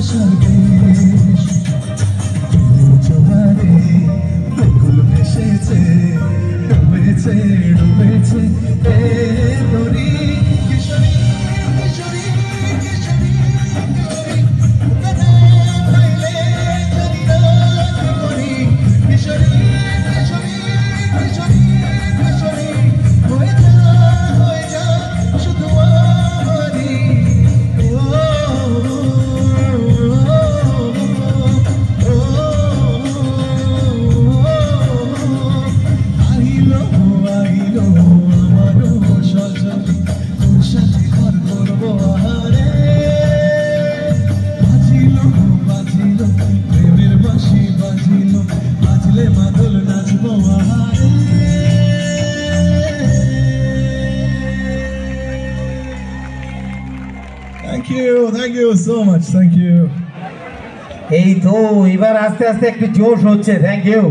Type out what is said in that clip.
ভালোবাসার দেশ জোয়ারে বেকুল ভেসেছে ডুবেছে ডুবেছে এ দরি কিশোরী কিশোরী কিশোরী কিশোরী কানা পাইলে জানি না কি করি কিশোরী কিশোরী কিশোরী কিশোরী হয়ে যা শুধু আমারই আইলো আইলো আমারও সজনী তোর সাথে ঘর করবো আহারে বাজিলো বাজিলো প্রেমের বাঁশি বাজিলো বাজলে মাদল নাচবো আহারে Thank you so much, thank you. এই তো এবার আস্তে আস্তে একটু জোশ হচ্ছে থ্যাংক ইউ